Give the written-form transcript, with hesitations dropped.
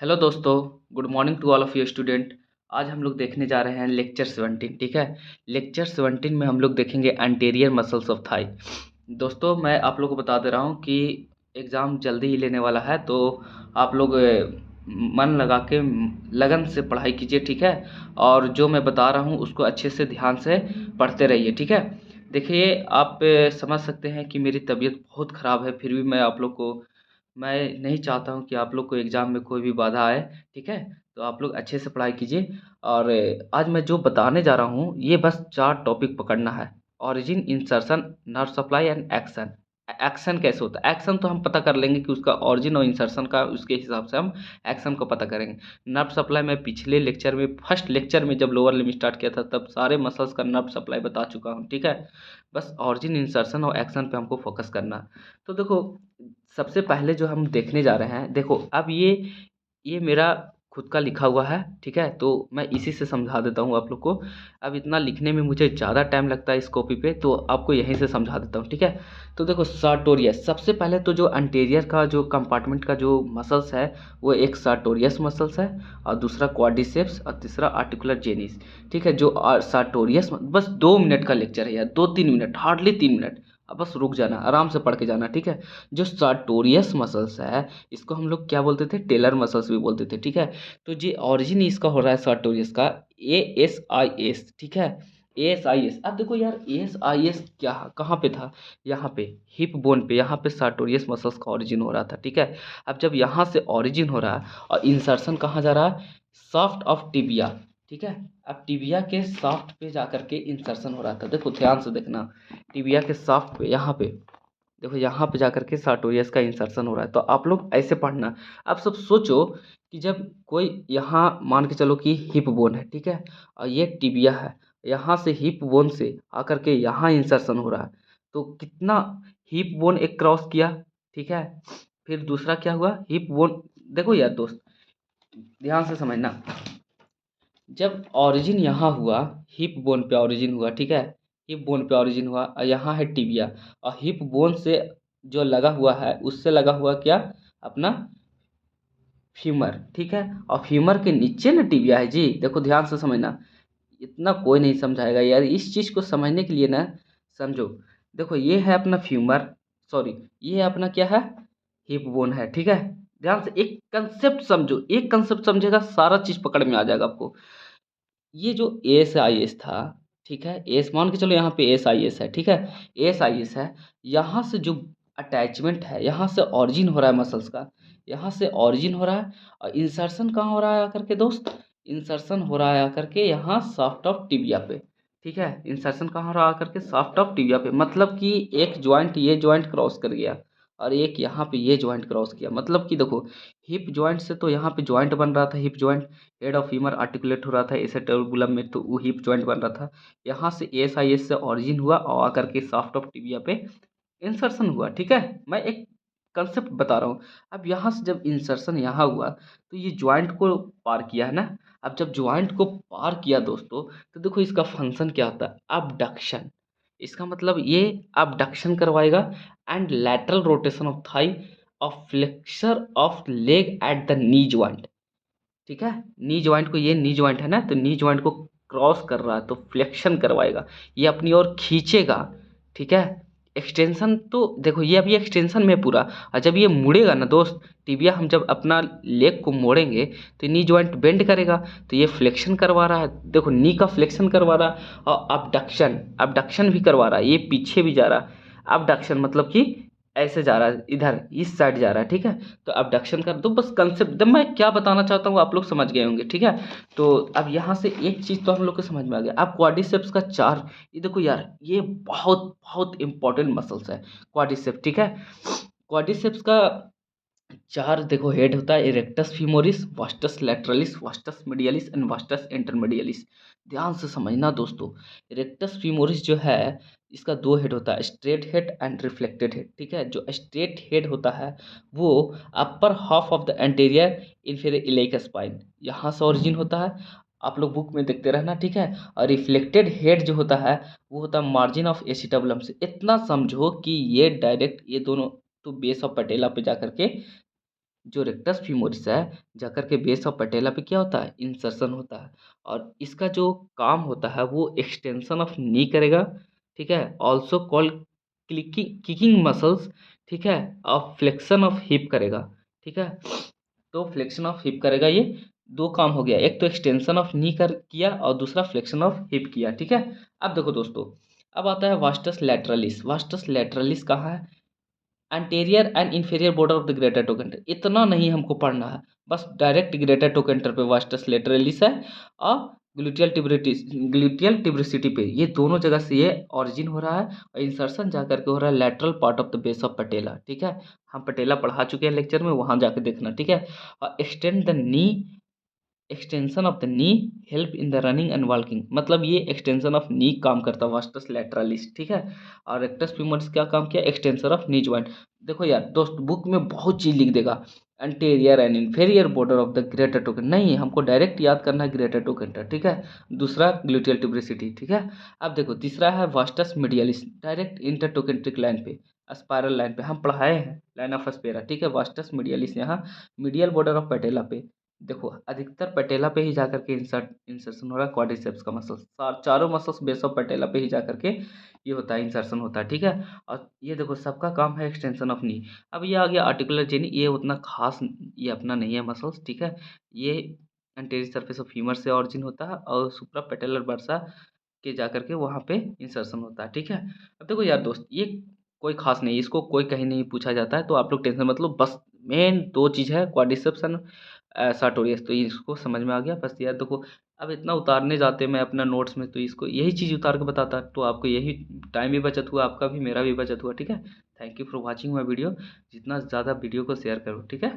Hello दोस्तों, good morning to all of you student. आज हम लोग देखने जा रहे हैं लेक्चर 17। ठीक है, लेक्चर 17 में हम लोग देखेंगे एंटीरियर मसल्स ऑफ थाई। दोस्तों, मैं आप लोगों को बता दे रहा हूँ कि एग्ज़ाम जल्दी ही लेने वाला है, तो आप लोग मन लगा के लगन से पढ़ाई कीजिए। ठीक है, और जो मैं बता रहा हूँ उसको अच्छे से ध्यान से पढ़ते रहिए। ठीक है, देखिए आप समझ सकते हैं कि मेरी तबीयत बहुत ख़राब है, फिर भी मैं नहीं चाहता हूँ कि आप लोग को एग्ज़ाम में कोई भी बाधा आए। ठीक है, तो आप लोग अच्छे से पढ़ाई कीजिए। और आज मैं जो बताने जा रहा हूँ ये बस 4 टॉपिक पकड़ना है। Origin, insertion, nerve supply and action. Action कैसे होता है? एक्शन तो हम पता कर लेंगे कि उसका ओरिजिन और इंसर्शन का, उसके हिसाब से हम एक्शन को पता करेंगे। नर्व सप्लाई मैं पिछले लेक्चर में, फर्स्ट लेक्चर में जब लोअर लिम्ब स्टार्ट किया था तब सारे मसल्स का नर्व सप्लाई बता चुका हूँ। ठीक है, बस ओरिजिन, इंसर्शन और एक्शन पे हमको फोकस करना है। तो देखो, सबसे पहले जो हम देखने जा रहे हैं, देखो अब ये मेरा खुद का लिखा हुआ है। ठीक है, तो मैं इसी से समझा देता हूँ आप लोग को। अब इतना लिखने में मुझे ज़्यादा टाइम लगता है इस कॉपी पे, तो आपको यहीं से समझा देता हूँ। ठीक है, तो देखो सार्टोरियस, सबसे पहले तो जो अंटेरियर का जो कंपार्टमेंट का जो मसल्स है वो एक सार्टोरियस मसल्स है, और दूसरा क्वाड्रिसेप्स, और तीसरा आर्टिकुलर जेनिस। ठीक है, जो सार्टोरियस, बस 2 मिनट का लेक्चर है यार, 2-3 मिनट, हार्डली 3 मिनट। अब बस रुक जाना, आराम से पढ़ के जाना। ठीक है, जो सार्टोरियस मसल्स है इसको हम लोग क्या बोलते थे? टेलर मसल्स भी बोलते थे। ठीक है, तो ये ओरिजिन इसका हो रहा है सार्टोरियस का, ASIS। ठीक है, ASIS। अब देखो यार, ASIS क्या कहाँ पे था? यहाँ पे हिप बोन पे, यहाँ पे सार्टोरियस मसल्स का ओरिजिन हो रहा था। ठीक है, अब जब यहाँ से ओरिजिन हो रहा है और इंसर्शन कहाँ जा रहा है? Soft of tibia. ठीक है, अब टिबिया के सॉफ्ट पे जा करके इंसर्शन हो रहा था। देखो ध्यान से देखना, टिबिया के सॉफ्ट पे, यहाँ पे देखो, यहाँ पे जाकर के सार्टोरियस का इंसर्शन हो रहा है। तो आप लोग ऐसे पढ़ना। आप सब सोचो कि जब कोई यहाँ मान के चलो कि हिप बोन है। ठीक है, और ये टिबिया है, यहाँ से हिप बोन से आकर के यहाँ इंसर्शन हो रहा है, तो कितना हिप बोन एक क्रॉस किया। ठीक है, फिर दूसरा क्या हुआ? Hip bone. देखो यार दोस्त, ध्यान से समझना, जब ओरिजिन यहाँ हुआ, हिप बोन पे ओरिजिन हुआ। ठीक है, हिप बोन पे ओरिजिन हुआ और यहाँ है टिबिया, और हिप बोन से जो लगा हुआ है उससे लगा हुआ क्या? अपना फीमर। ठीक है, और फीमर के नीचे ना टिबिया है जी। देखो ध्यान से समझना, इतना कोई नहीं समझाएगा यार, इस चीज़ को समझने के लिए ना, समझो। देखो ये है अपना फ्यूमर, सॉरी, ये अपना क्या है? हिप बोन है। ठीक है, ध्यान से एक कंसेप्ट समझो, एक कंसेप्ट समझेगा सारा चीज़ पकड़ में आ जाएगा आपको। ये जो ASIS था, ठीक है, एस मान के चलो यहाँ पे ASIS है। ठीक है, ASIS है, यहाँ से जो अटैचमेंट है, यहाँ से ऑरिजिन हो रहा है मसल्स का, यहाँ से ऑरिजिन हो रहा है, और इंसर्शन कहाँ हो रहा है आकर के दोस्त? इंसर्शन हो रहा है आकर के यहाँ सॉफ्ट ऑफ टिबिया पे। ठीक है, इंसर्शन कहाँ हो रहा है आकर के? सॉफ्ट ऑफ टिबिया पे, मतलब कि एक जॉइंट, ये जॉइंट क्रॉस कर गया, और एक यहाँ पे ये जॉइंट क्रॉस किया। मतलब कि देखो, हिप जॉइंट से तो यहाँ पे जॉइंट बन रहा था, hip joint, head of femur articulate हो रहा था एसेटबुलम में, तो वो हिप जॉइंट बन रहा था। यहाँ से ASIS से ऑरिजिन हुआ और आकर के सॉफ्ट ऑफ टिबिया पे इंसर्शन हुआ। ठीक है, मैं एक कंसेप्ट बता रहा हूँ। अब यहाँ से जब इंसर्शन यहाँ हुआ तो ये जॉइंट को पार किया है ना। अब जब जॉइंट को पार किया दोस्तों, तो देखो इसका फंक्शन क्या होता है? abduction। इसका मतलब ये abduction करवाएगा, and lateral rotation of thigh, of flexor of leg at the knee joint. ठीक है, नी जॉइंट को, ये नी जॉइंट है ना, तो नी जॉइंट को क्रॉस कर रहा है तो फ्लेक्शन करवाएगा, ये अपनी ओर खींचेगा। ठीक है, एक्सटेंशन तो देखो ये अभी एक्सटेंशन में है पूरा, और जब ये मुड़ेगा ना दोस्त, टिबिया हम जब अपना लेग को मोड़ेंगे तो नी जॉइंट बेंड करेगा, तो ये फ्लेक्शन करवा रहा है। देखो नी का फ्लेक्शन करवा रहा है, और abduction, abduction भी करवा रहा है, ये पीछे भी जा रहा है। abduction मतलब कि ऐसे जा रहा है, इधर इस साइड जा रहा है। ठीक है, तो abduction कर दो, बस कंसेप्ट जब मैं क्या बताना चाहता हूँ आप लोग समझ गए होंगे। ठीक है, तो अब यहाँ से एक चीज़ तो हम लोग को समझ में आ गया। अब क्वाड्रिसेप्स का 4, ये देखो यार, ये बहुत बहुत इंपॉर्टेंट मसल्स है क्वाड्रिसेप्स। ठीक है, क्वाड्रिसेप्स का 4 देखो हेड होता है, rectus femoris, vastus lateralis, vastus medialis and vastus intermedius. ध्यान से समझना दोस्तों, इरेक्टस फीमोरिस जो है इसका 2 हेड होता है, straight head and reflected head. ठीक है, जो स्ट्रेट हेड होता है वो upper half of the anterior inferior elec spine, यहाँ से ओरिजिन होता है। आप लोग बुक में देखते रहना। ठीक है, और रिफ्लेक्टेड हेड जो होता है वो होता है मार्जिन ऑफ एसिटाबुलम से। इतना समझो कि ये डायरेक्ट, ये दोनों तो बेस ऑफ पटेला पे जा करके जो रेक्टस फीमोरिस है जाकर के बेस ऑफ पटेला पे क्या होता है, इंसर्शन होता है। और इसका जो काम होता है वो एक्सटेंशन ऑफ नी करेगा, ठीक है, ऑल्सो कॉल्ड किकिंग मसल्स, ठीक है, और फ्लेक्शन ऑफ हिप करेगा, ठीक है। तो फ्लेक्शन ऑफ हिप करेगा, ये दो काम हो गया, एक तो एक्सटेंशन ऑफ नी कर किया और दूसरा फ्लेक्शन ऑफ हिप किया, ठीक है। अब देखो दोस्तों, अब आता है वास्टस लैटरलिस। वास्टस लैटरलिस कहाँ है, anterior and inferior border of the greater trochanter. इतना नहीं हमको पढ़ना है, बस डायरेक्ट ग्रेटर टोकेंटर पे वास्टस लेटरलिस है और ग्लूटियल टिब्रिसिटी पे, ये दोनों जगह से ये ऑरिजिन हो रहा है और इंसर्शन जा करके हो रहा है lateral part of the base of patella, ठीक है। हम पटेला पढ़ा चुके हैं लेक्चर में, वहाँ जाके देखना, ठीक है। और extend the knee, extension of the knee help in the running and walking, मतलब ये एक्सटेंशन ऑफ नी काम करता है वास्टस लैटरलिस, ठीक है। और रेक्टस फीमोरिस क्या काम किया, एक्सटेंशन ऑफ नी जॉइंट। देखो यार दोस्त, बुक में बहुत चीज लिख देगा, anterior and inferior border of the greater trochanter, नहीं हमको डायरेक्ट याद करना है ग्रेटर टोकेंटर, ठीक है। दूसरा ग्लूटियल ट्यूबरिसिटी, ठीक है। अब देखो तीसरा है वास्टस मीडियलिस, डायरेक्ट इंटरटोकेंट्रिक लाइन पे, स्पाइरल लाइन पे हम पढ़ाए हैं, लाइन ऑफ एस्पेरा, ठीक है। वास्टस मीडियलिस यहाँ मीडियल बॉर्डर ऑफ पेटेला पे। देखो अधिकतर पटेला पे ही जाकर के इंसर्शन हो रहा है क्वाड्रिसेप्स का मसल्स, चारों मसल्स बेस ऑफ पटेला पे ही जाकर के ये होता है, इंसर्शन होता है, ठीक है। और ये देखो सबका काम है एक्सटेंशन ऑफ नी। अब ये आ गया आर्टिकुलर जेनी, ये उतना खास ये अपना नहीं है मसल्स, ठीक है। ये एंटेरियर सरफेस ऑफ फीमर से ऑरिजिन होता है और सुप्रा पेटेलर बर्सा के जाकर के वहाँ पे इंसर्शन होता है, ठीक है। अब देखो यार दोस्त, ये कोई खास नहीं, इसको कोई कहीं नहीं पूछा जाता है, तो आप लोग टेंशन मतलब, बस मेन दो चीज़ है क्वाड्रिसेप्स एंड sartorius, तो इसको समझ में आ गया बस यार। देखो अब इतना उतारने जाते मैं अपना नोट्स में, तो इसको यही चीज़ उतार के बताता, तो आपको यही टाइम भी बचत हुआ, आपका भी मेरा भी बचत हुआ, ठीक है। Thank you for watching my video, जितना ज़्यादा वीडियो को शेयर करो, ठीक है।